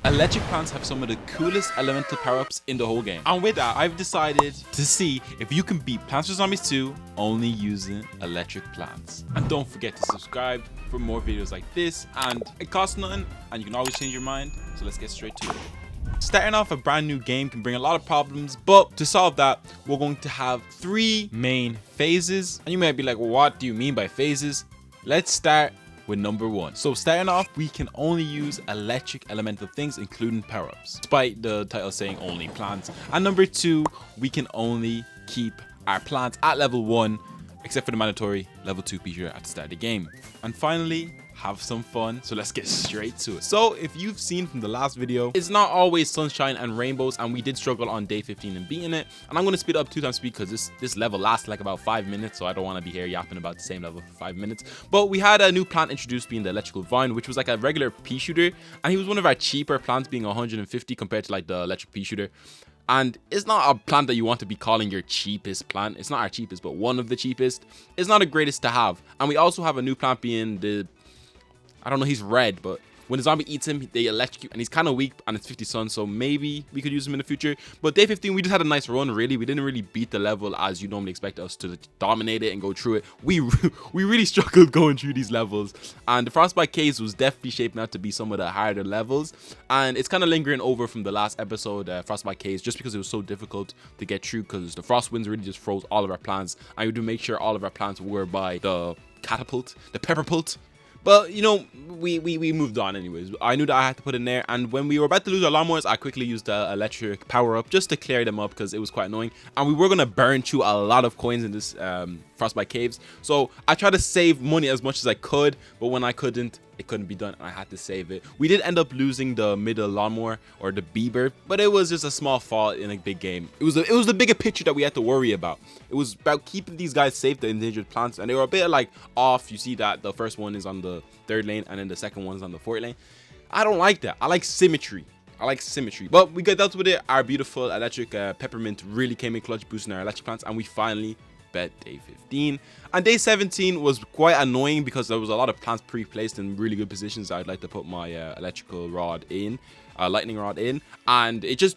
Electric plants have some of the coolest elemental power-ups in the whole game. And with that, I've decided to see if you can beat Plants vs Zombies 2 only using electric plants. And don't forget to subscribe for more videos like this, and it costs nothing and you can always change your mind. So let's get straight to it. Starting off a brand new game can bring a lot of problems, but to solve that, we're going to have 3 main phases. And you might be like, well, what do you mean by phases? Let's start with number 1. So starting off, we can only use electric elemental things, including power-ups, despite the title saying only plants. And number 2, we can only keep our plants at level 1, except for the mandatory level 2 peashooter at the start of the game. And finally, have some fun. So let's get straight to it. So if you've seen from the last video, it's not always sunshine and rainbows, and we did struggle on day 15 in beating it. And I'm going to speed up 2 times speed because this level lasts like about 5 minutes, so I don't want to be here yapping about the same level for 5 minutes. But we had a new plant introduced, being the electrical vine, which was like a regular peashooter, and he was one of our cheaper plants, being 150 compared to like the electric peashooter. And it's not a plant that you want to be calling your cheapest plant. It's not our cheapest, but one of the cheapest. It's not the greatest to have. And we also have a new plant being the, I don't know, he's red, but when the zombie eats him, they electrocute, and he's kind of weak, and it's 50 sun, so maybe we could use him in the future. But day 15, we just had a nice run, really. We didn't really beat the level as you normally expect us to dominate it and go through it. We really struggled going through these levels, and the Frostbite Caves was definitely shaping out to be some of the harder levels, and it's kind of lingering over from the last episode, Frostbite Caves, just because it was so difficult to get through, because the frost winds really just froze all of our plants, and we had to make sure all of our plants were by the catapult, the pepperpult. But, you know, we moved on anyways. I knew that I had to put in there. And when we were about to lose our lawnmowers, I quickly used the electric power up just to clear them up, because it was quite annoying. And we were going to burn through a lot of coins in this Frostbite Caves. So I tried to save money as much as I could. But when I couldn't, it couldn't be done, and I had to save it. We did end up losing the middle lawnmower, or the Bieber, but it was just a small fault in a big game. It was the bigger picture that we had to worry about. It was about keeping these guys safe, the endangered plants, and they were a bit like off. You see that the first one is on the 3rd lane, and then the second one is on the 4th lane. I don't like that. I like symmetry. But we got dealt with it. Our beautiful electric peppermint really came in clutch, boosting our electric plants, and we finally bet day 15. And day 17 was quite annoying because there was a lot of plants pre-placed in really good positions. I'd like to put my electrical rod in, lightning rod in, and it just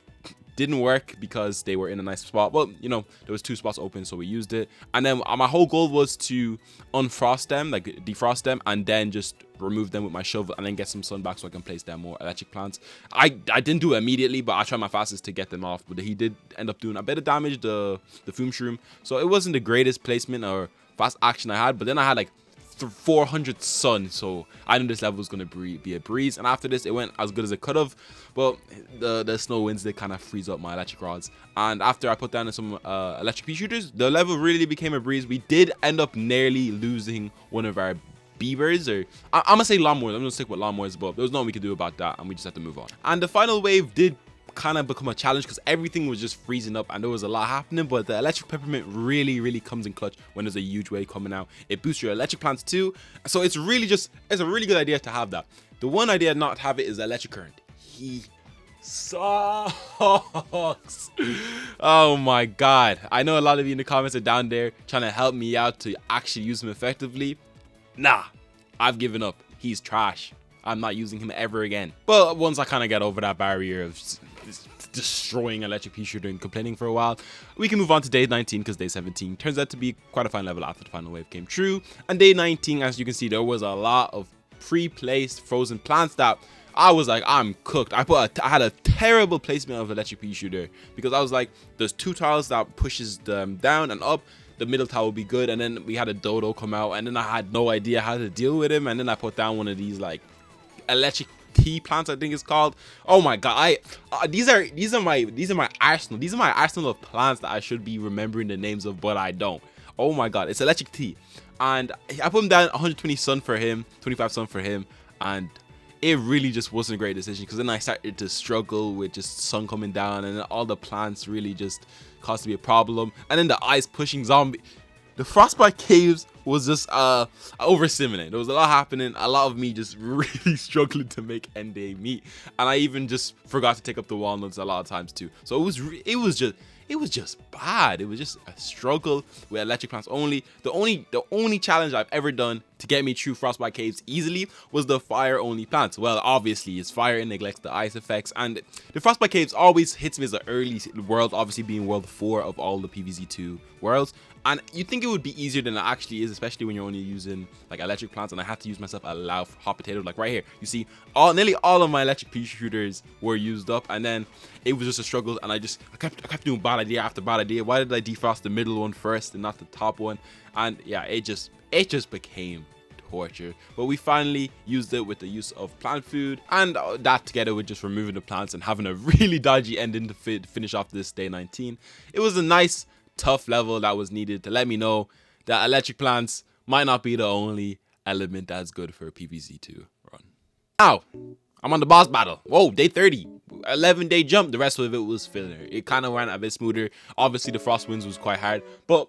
didn't work because they were in a nice spot. Well, you know, there was 2 spots open, so we used it. And then my whole goal was to unfrost them, like defrost them, and then just remove them with my shovel, and then get some sun back so I can place down more electric plants. I didn't do it immediately, but I tried my fastest to get them off. But he did end up doing a bit of damage, the fume shroom. So it wasn't the greatest placement or fast action I had, but then I had like 400 sun, so I knew this level was going to be a breeze. And after this, it went as good as it could have, but the snow winds did kind of freeze up my electric rods. And after I put down some electric peashooters, the level really became a breeze. We did end up nearly losing one of our beavers, or I'm gonna say lawnmowers. I'm gonna stick with lawnmowers, but there was nothing we could do about that, and we just had to move on. And the final wave did kind of become a challenge because everything was just freezing up and there was a lot happening. But the electric peppermint really comes in clutch when there's a huge wave coming out. It boosts your electric plants too, so it's a really good idea to have that. The one idea not to have it is electric current. He sucks. Oh my god, I know a lot of you in the comments are down there trying to help me out to actually use him effectively. Nah, I've given up. He's trash. I'm not using him ever again. But once I kind of get over that barrier of destroying electric peashooter and complaining for a while, we can move on to day 19, because day 17 turns out to be quite a fine level after the final wave came true. And day 19, as you can see, there was a lot of pre-placed frozen plants that I was like, I'm cooked. I had a terrible placement of electric peashooter because I was like, there's 2 tiles that pushes them down and up. The middle tile will be good, and then we had a dodo come out, and then I had no idea how to deal with him, and then I put down one of these like electric tea plants, I think it's called. Oh my god, these are my arsenal. These are my arsenal of plants that I should be remembering the names of, but I don't. Oh my god, it's electric tea, and I put him down 120 sun for him, 25 sun for him, and it really just wasn't a great decision because then I started to struggle with just sun coming down, and then all the plants really just caused me a problem, and then the ice pushing zombie. The Frostbite Caves was just overstimulating. There was a lot happening, a lot of me just really struggling to make end day meet, and I even just forgot to take up the walnuts a lot of times too. So it it was just bad. It was just a struggle with electric plants only. The only challenge I've ever done to get me through Frostbite Caves easily was the fire only plants. Well, obviously it's fire, it neglects the ice effects, and the Frostbite Caves always hits me as an early world, obviously being world 4 of all the PvZ2 worlds. And you think it would be easier than it actually is, especially when you're only using like electric plants. And I had to use myself a loud hot potato, like right here. You see, nearly all of my electric pea shooters were used up, and then it was just a struggle. And I kept doing bad idea after bad idea. Why did I defrost the middle one first and not the top one? And yeah, it just became torture. But we finally used it with the use of plant food, and that together with just removing the plants and having a really dodgy ending to finish off this day 19. It was a nice, tough level that was needed to let me know that electric plants might not be the only element that's good for a PvZ2 run. Now, I'm on the boss battle. Whoa, day 30. 11-day jump. The rest of it was filler. It kind of ran a bit smoother. Obviously, the frost winds was quite hard, but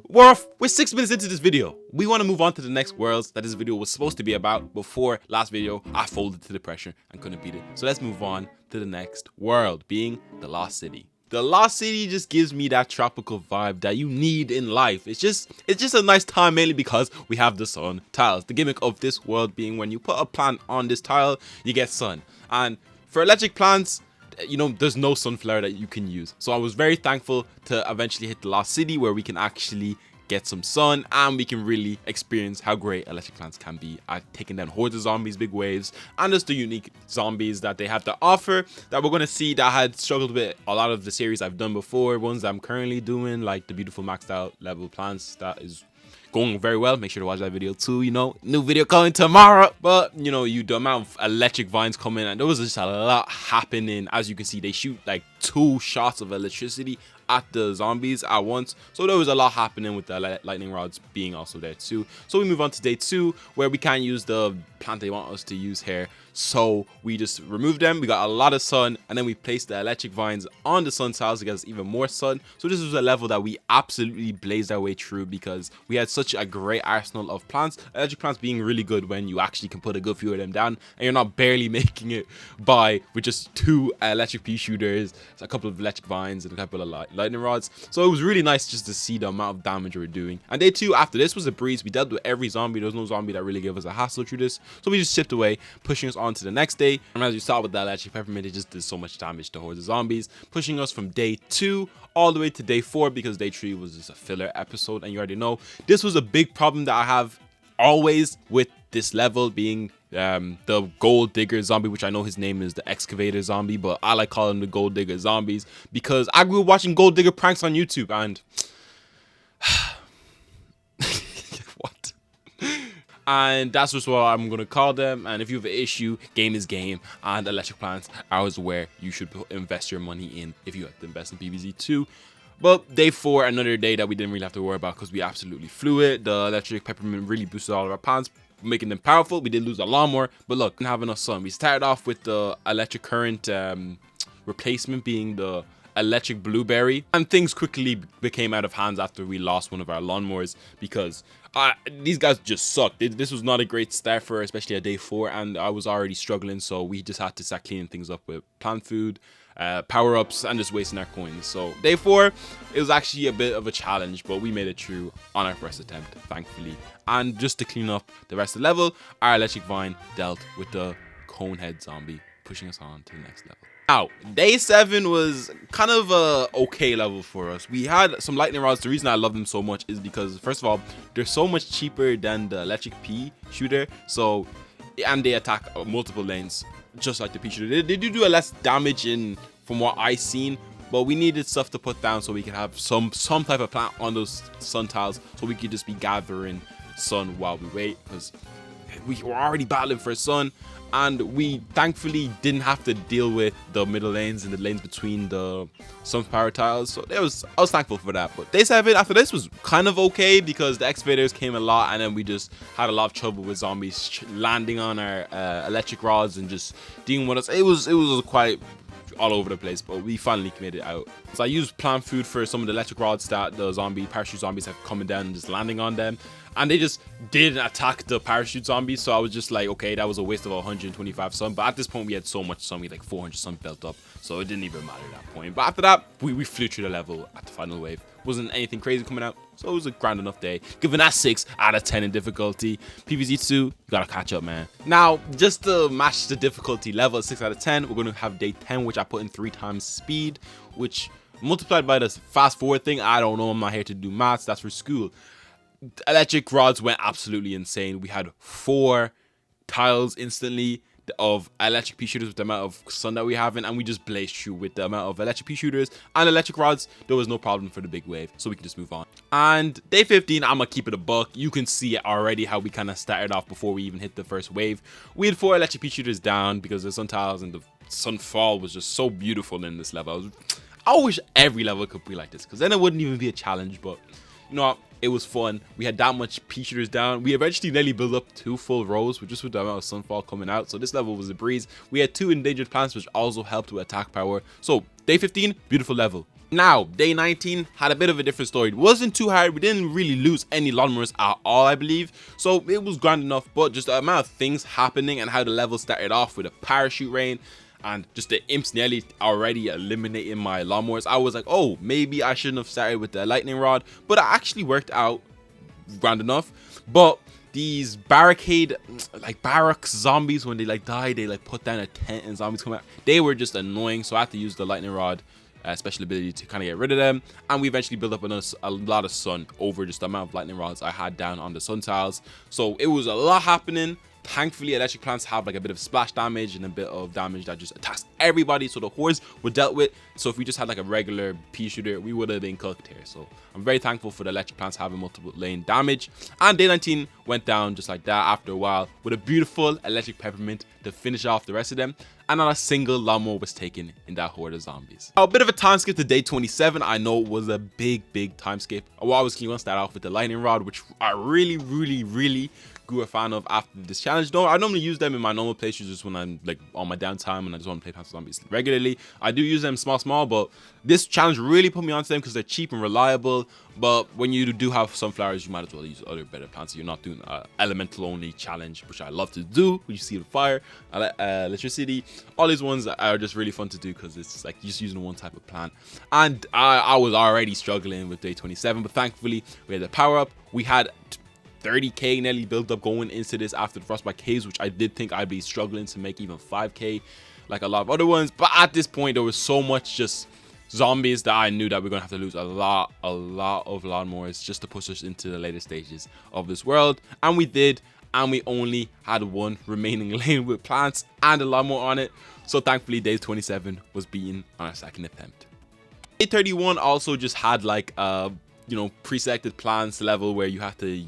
we're 6 minutes into this video. We want to move on to the next worlds that this video was supposed to be about. Before last video, I folded to the pressure and couldn't beat it. So let's move on to the next world, being the Lost City. The Lost City just gives me that tropical vibe that you need in life. It's just a nice time, mainly because we have the sun tiles. The gimmick of this world being when you put a plant on this tile, you get sun. And for electric plants, you know, there's no sunflower that you can use. So I was very thankful to eventually hit the Lost City, where we can actually get some sun and we can really experience how great electric plants can be at taking down hordes of zombies, big waves, and just the unique zombies that they have to offer that we're going to see that had struggled with a lot of the series I've done before, ones that I'm currently doing, like the beautiful maxed out level plants that is going very well. Make sure to watch that video too. You know, new video coming tomorrow. But you know, the amount of electric vines coming, and there was just a lot happening. As you can see, they shoot like 2 shots of electricity at the zombies at once, so there was a lot happening with the lightning rods being also there too. So we move on to day 2, where we can't use the plant they want us to use here, so we just remove them. We got a lot of sun, and then we placed the electric vines on the sun tiles to get us even more sun. So this was a level that we absolutely blazed our way through because we had such a great arsenal of plants. Electric plants being really good when you actually can put a good few of them down and you're not barely making it by with just 2 electric pea shooters, a couple of electric vines, and a couple of lightning rods. So it was really nice just to see the amount of damage we were doing. And day 2 after this was a breeze. We dealt with every zombie. There was no zombie that really gave us a hassle through this, so we just chipped away, pushing us on to the next day. And as you saw with that electric peppermint, it just did so much damage to hordes of zombies, pushing us from day 2 all the way to day 4, because day 3 was just a filler episode. And you already know this was a big problem that I have always with this level, being the gold digger zombie, which I know his name is the excavator zombie, but I like calling them the gold digger zombies because I grew up watching gold digger pranks on YouTube, and what? And that's just what I'm gonna call them. And if you have an issue, game is game, and electric plants are where you should invest your money in if you have to invest in PvZ2. But day 4, another day that we didn't really have to worry about because we absolutely flew it. The electric peppermint really boosted all of our plants, making them powerful. We did lose a lot more, but look, didn't have enough sun. We started off with the electric current replacement being the electric blueberry, and things quickly became out of hands after we lost one of our lawnmowers because these guys just sucked. This was not a great start for especially a day 4, and I was already struggling, so we just had to start cleaning things up with plant food, power-ups, and just wasting our coins. So day 4, it was actually a bit of a challenge, but we made it through on our first attempt, thankfully. And just to clean up the rest of the level, our electric vine dealt with the conehead zombie, pushing us on to the next level. Now, day 7 was kind of a okay level for us. We had some lightning rods. The reason I love them so much is because, first of all, they're so much cheaper than the electric pea shooter. So, and they attack multiple lanes, just like the pea shooter. They do a less damage from what I seen, but we needed stuff to put down so we could have some type of plant on those sun tiles, so we could just be gathering sun while we wait, because we were already battling for sun, and we thankfully didn't have to deal with the middle lanes and the lanes between the sun power tiles. So I was thankful for that. But day 7 after this was kind of okay because the excavators came a lot, and then we just had a lot of trouble with zombies landing on our electric rods and just dealing with us. It was quite all over the place, but we finally made it out. So I used plant food for some of the electric rods that the parachute zombies have coming down and just landing on them, and they just didn't attack the parachute zombies. So I was just like, okay, that was a waste of 125 sun. But at this point we had so much sun, we had like 400 sun built up, so it didn't even matter at that point. But after that we flew through the level at the final wave. Wasn't anything crazy coming out, so it was a grand enough day. Giving that 6 out of 10 in difficulty. PvZ2, you gotta catch up, man. Now, just to match the difficulty level at 6 out of 10, we're gonna have day 10, which I put in 3 times speed, which multiplied by the fast forward thing, I don't know, I'm not here to do maths, that's for school. Electric rods went absolutely insane. We had 4 tiles instantly of electric pea shooters with the amount of sun that we have in, and we just blazed through with the amount of electric pea shooters and electric rods. There was no problem for the big wave, so we can just move on. And day 15, I'm gonna keep it a buck. You can see it already how we kind of started off before we even hit the first wave. We had 4 electric pea shooters down because the sun tiles and the sunfall was just so beautiful in this level. I wish every level could be like this, because then it wouldn't even be a challenge. But you know what? It was fun. We had that much pea shooters down. We eventually nearly built up 2 full rows with just with the amount of sunfall coming out. So this level was a breeze. We had 2 endangered plants, which also helped with attack power. So day 15, beautiful level. Now, day 19 had a bit of a different story. It wasn't too hard. We didn't really lose any lawnmowers at all, I believe. So it was grand enough, but just the amount of things happening and how the level started off with a parachute rain and just the imps nearly already eliminating my lawnmowers, I was like, oh, maybe I shouldn't have started with the lightning rod, but it actually worked out grand enough. But these barracks zombies, when they like die, they like put down a tent and zombies come out. They were just annoying, so I had to use the lightning rod special ability to kind of get rid of them. And we eventually built up a lot of sun over just the amount of lightning rods I had down on the sun tiles. So it was a lot happening. Thankfully, electric plants have like a bit of splash damage and a bit of damage that just attacks everybody, so the hordes were dealt with. So if we just had like a regular pea shooter, we would have been cooked here. So I'm very thankful for the electric plants having multiple lane damage. And day 19 went down just like that after a while with a beautiful electric peppermint to finish off the rest of them, and not a single lawnmower was taken in that horde of zombies. A bit of a time skip to day 27. I know it was a big time skip. Well, I was going to start off with the lightning rod, which I really grew a fan of after this challenge. No, I normally use them in my normal playthroughs just when I'm like on my downtime and I just want to play Plants vs Zombies regularly. I do use them small, but this challenge really put me onto them because they're cheap and reliable. But when you do have sunflowers, you might as well use other better plants. So you're not doing an elemental only challenge, which I love to do. When you see the fire, electricity, all these ones are just really fun to do because it's like just using one type of plant. And I was already struggling with day 27, but thankfully we had the power up. We had 30k nearly built up going into this after the Frostbite Caves, which I did think I'd be struggling to make even 5k like a lot of other ones. But at this point, there was so much just zombies that I knew that we're gonna have to lose a lot of lawnmowers just to push us into the later stages of this world. And we did, and we only had 1 remaining lane with plants and a lawnmower on it. So thankfully, day 27 was beaten on our second attempt. Day 31 also just had like pre-selected plants level where you have to.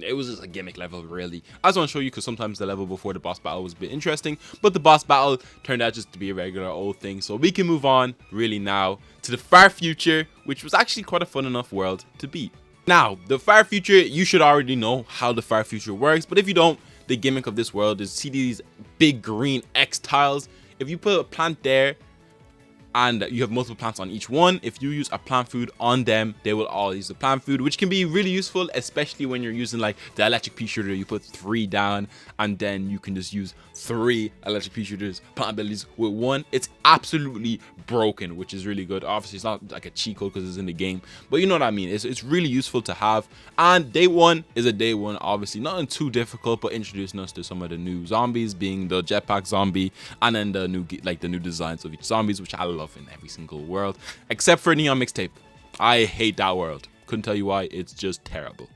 It was just a gimmick level, really. I just want to show you because sometimes the level before the boss battle was a bit interesting, but the boss battle turned out just to be a regular old thing. So we can move on really now to the far future, which was actually quite a fun enough world to beat. Now, the far future, you should already know how the far future works, but if you don't, the gimmick of this world is see these big green X tiles. If you put a plant there, and you have multiple plants on each one, if you use a plant food on them, they will all use the plant food, which can be really useful, especially when you're using like the electric pea shooter. You put 3 down and then you can just use 3 electric pea shooters plant abilities with 1. It's absolutely broken, which is really good. Obviously it's not like a cheat code because it's in the game, but you know what I mean. It's really useful to have. And day 1 is a day 1, obviously nothing too difficult, but introducing us to some of the new zombies, being the jetpack zombie and then the new designs of each zombies, which I love in every single world except for Neon Mixtape. I hate that world. Couldn't tell you why. It's just terrible.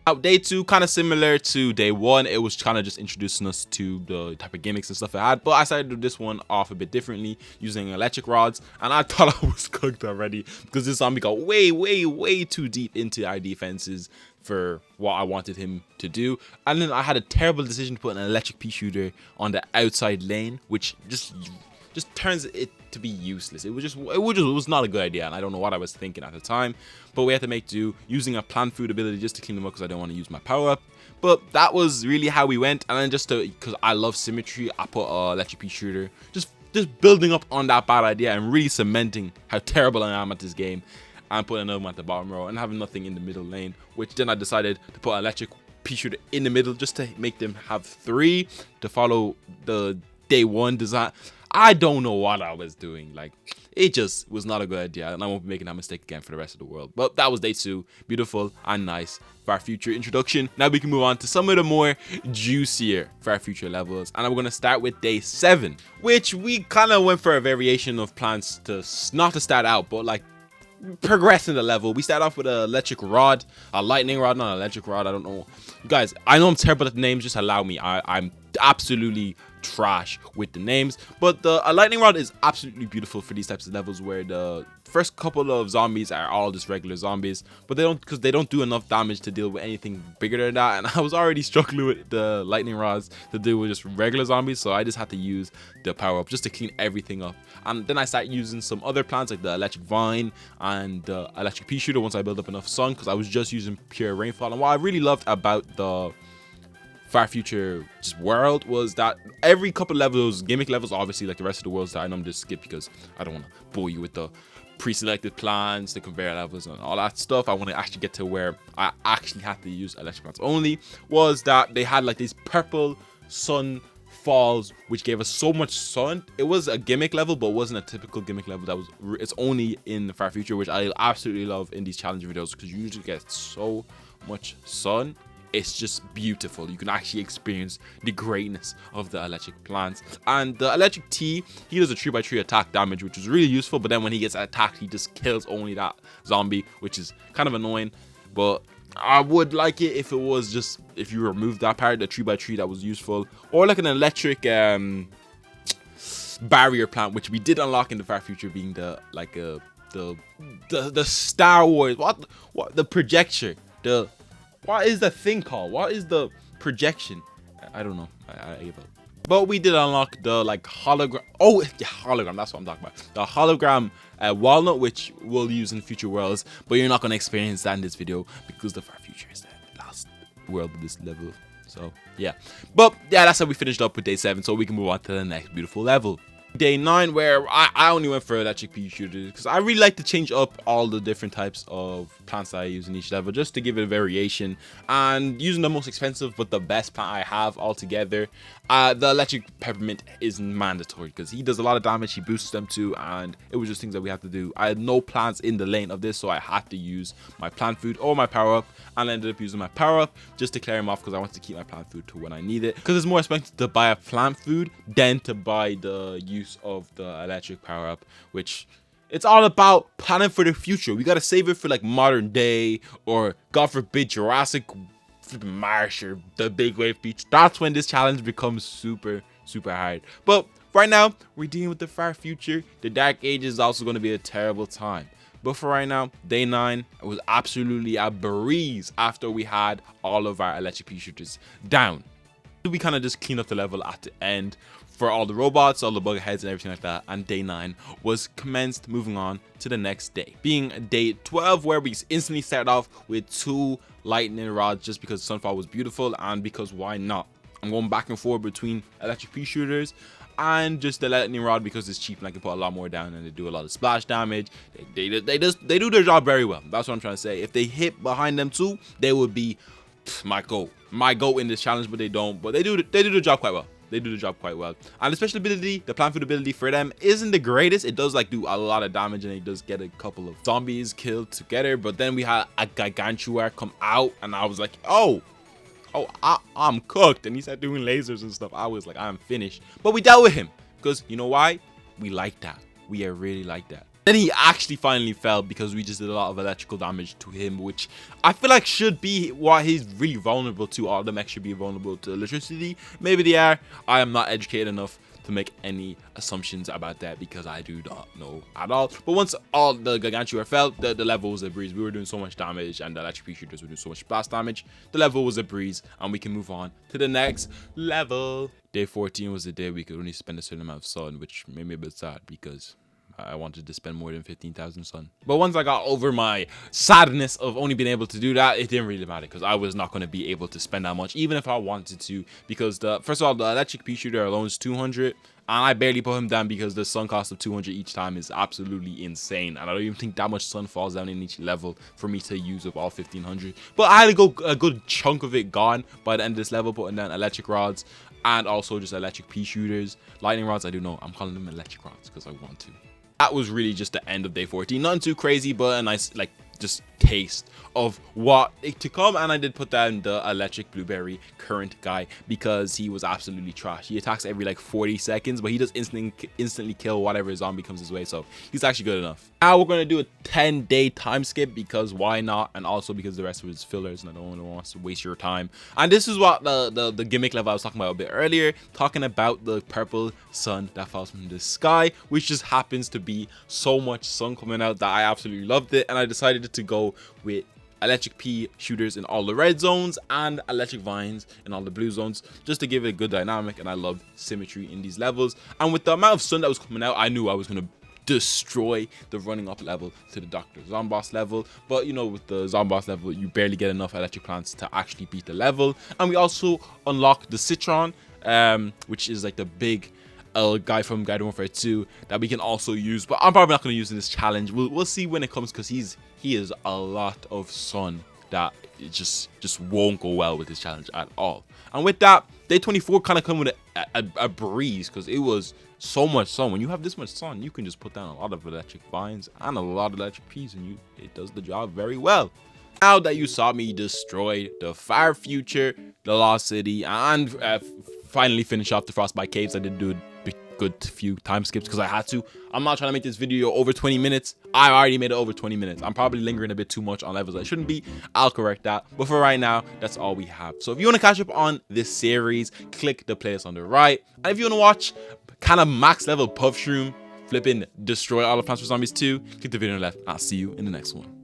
Now, day 2, kind of similar to day 1. It was kind of just introducing us to the type of gimmicks and stuff it had, but I decided to do this one off a bit differently using electric rods, and I thought I was cooked already because this zombie got way too deep into our defenses for what I wanted him to do. And then I had a terrible decision to put an electric pea shooter on the outside lane, which just turns it to be useless. It was not a good idea, and I don't know what I was thinking at the time, but we had to make do using a plant food ability just to clean them up because I don't want to use my power up. But that was really how we went. And then just because I love symmetry, I put a electric pea shooter just just building up on that bad idea and really cementing how terrible I am at this game, and putting another one at the bottom row and having nothing in the middle lane, which then I decided to put an electric peashooter in the middle just to make them have 3 to follow the day 1 design. I don't know what I was doing. Like, it just was not a good idea, and I won't be making that mistake again for the rest of the world. But that was day 2. Beautiful and nice Far Future introduction. Now we can move on to some of the more juicier Far Future levels, and I'm going to start with day 7, which we kind of went for a variation of plans to not to start out, but like progressing the level. We start off with an electric rod, a lightning rod, not an electric rod. I don't know, you guys. I know I'm terrible at the names. Just allow me. I'm absolutely trash with the names, but a lightning rod is absolutely beautiful for these types of levels where the first couple of zombies are all just regular zombies, but they don't do enough damage to deal with anything bigger than that. And I was already struggling with the lightning rods to deal with just regular zombies, so I just had to use the power up just to clean everything up. And then I started using some other plants like the electric vine and the electric pea shooter once I built up enough sun, because I was just using pure rainfall. And what I really loved about the Far Future just world was that every couple levels, gimmick levels, obviously like the rest of the worlds that I'm just skip because I don't want to bore you with the pre-selected plans, the conveyor levels and all that stuff. I want to actually get to where I actually had to use electric plants only. Was that they had like these purple sun falls which gave us so much sun. It was a gimmick level, but it wasn't a typical gimmick level. That was it's only in the Far Future, which I absolutely love in these challenge videos, because you usually get so much sun. It's just beautiful. You can actually experience the greatness of the electric plants. And the electric tea, he does a 3x3 attack damage, which is really useful, but then when he gets attacked, he just kills only that zombie, which is kind of annoying. But I would like it if it was just, if you remove that part, the 3x3, that was useful. Or like an electric barrier plant, which we did unlock in the Far Future, being the like the Star Wars, what the projector, what is the thing called? What is the projection? I don't know. I gave up. But we did unlock the like hologram. Oh, yeah, hologram. That's what I'm talking about. The hologram walnut, which we'll use in future worlds. But you're not going to experience that in this video because the Far Future is the last world of this level. So, yeah. But, yeah, that's how we finished up with day 7. So we can move on to the next beautiful level. Day 9, where I only went for electric pea shooters because I really like to change up all the different types of plants that I use in each level just to give it a variation, and using the most expensive but the best plant I have altogether. The electric peppermint is mandatory because he does a lot of damage, he boosts them too, and it was just things that we have to do. I had no plants in the lane of this, so I had to use my plant food or my power up, and I ended up using my power up just to clear him off because I wanted to keep my plant food to when I need it, because it's more expensive to buy a plant food than to buy the use of the electric power up, which it's all about planning for the future. We gotta save it for like modern day, or God forbid Jurassic Marsh or the Big Wave Beach. That's when this challenge becomes super hard. But right now we're dealing with the Far Future. The Dark Ages is also going to be a terrible time. But for right now, day 9, it was absolutely a breeze after we had all of our electric pea shooters down. We kind of just cleaned up the level at the end for all the robots, all the bug heads and everything like that, and day 9 was commenced, moving on to the next day, being day 12, where we instantly started off with 2 lightning rods just because Sunfall was beautiful and because why not. I'm going back and forth between electric pea shooters and just the lightning rod because it's cheap and I can put a lot more down and they do a lot of splash damage. They do their job very well. That's what I'm trying to say. If they hit behind them too, they would be my goat in this challenge, but they don't. But they do the job quite well. They do the job quite well. And the special ability, the plant food ability for them isn't the greatest. It does like do a lot of damage and it does get a couple of zombies killed together. But then we had a Gargantua come out and I was like, I'm cooked. And he started doing lasers and stuff. I was like, I'm finished. But we dealt with him because you know why? We like that. We really like that. Then he actually finally fell because we just did a lot of electrical damage to him, which I feel like should be what he's really vulnerable to. All the mechs should be vulnerable to electricity. Maybe they are. I am not educated enough to make any assumptions about that because I do not know at all. But once all the Gargantua fell, the level was a breeze. We were doing so much damage and the electric pea shooters were doing so much blast damage. The level was a breeze and we can move on to the next level. Day 14 was the day we could only spend a certain amount of sun, which made me a bit sad because I wanted to spend more than 15,000 sun. But once I got over my sadness of only being able to do that, it didn't really matter because I was not going to be able to spend that much even if I wanted to, because first of all, the electric pea shooter alone is 200 And I barely put him down because the sun cost of 200 each time is absolutely insane. And I don't even think that much sun falls down in each level for me to use with all 1500. But I had to go a good chunk of it gone by the end of this level, putting down electric rods and also just electric pea shooters. Lightning rods, I do know. I'm calling them electric rods because I want to. That was really just the end of day 14. Nothing too crazy, but a nice, like, just taste of what to come. And I did put down the electric blueberry current guy because he was absolutely trash. He attacks every like 40 seconds, but he does instantly kill whatever zombie comes his way, so he's actually good enough. Now we're going to do a 10-day time skip because why not, and also because the rest of it is fillers and I don't want to waste your time. And this is what the gimmick level I was talking about a bit earlier, talking about the purple sun that falls from the sky, which just happens to be so much sun coming out that I absolutely loved it. And I decided to go with electric pea shooters in all the red zones and electric vines in all the blue zones, just to give it a good dynamic. And I love symmetry in these levels, and with the amount of sun that was coming out, I knew I was going to destroy the running up level to the Dr. Zomboss level. But you know, with the Zomboss level, you barely get enough electric plants to actually beat the level. And we also unlock the Citron, which is like the big guy from Guide Warfare 2 that we can also use, but I'm probably not going to use in this challenge. We'll see when it comes, because he is a lot of sun that it just won't go well with this challenge at all. And with that, day 24 kind of come with a breeze, because it was so much sun. When you have this much sun, you can just put down a lot of electric vines and a lot of electric peas, and it does the job very well. Now that you saw me destroy the Far Future, the Lost City, and finally finish off the Frostbite Caves, I did do a good few time skips because I had to. I'm not trying to make this video over 20 minutes. I already made it over 20 minutes. I'm probably lingering a bit too much on levels I shouldn't be. I'll correct that. But for right now, that's all we have. So if you want to catch up on this series, click the playlist on the right. And if you want to watch kind of max level Puff Shroom flipping destroy all of Plants vs Zombies 2, click the video on the left. I'll see you in the next one.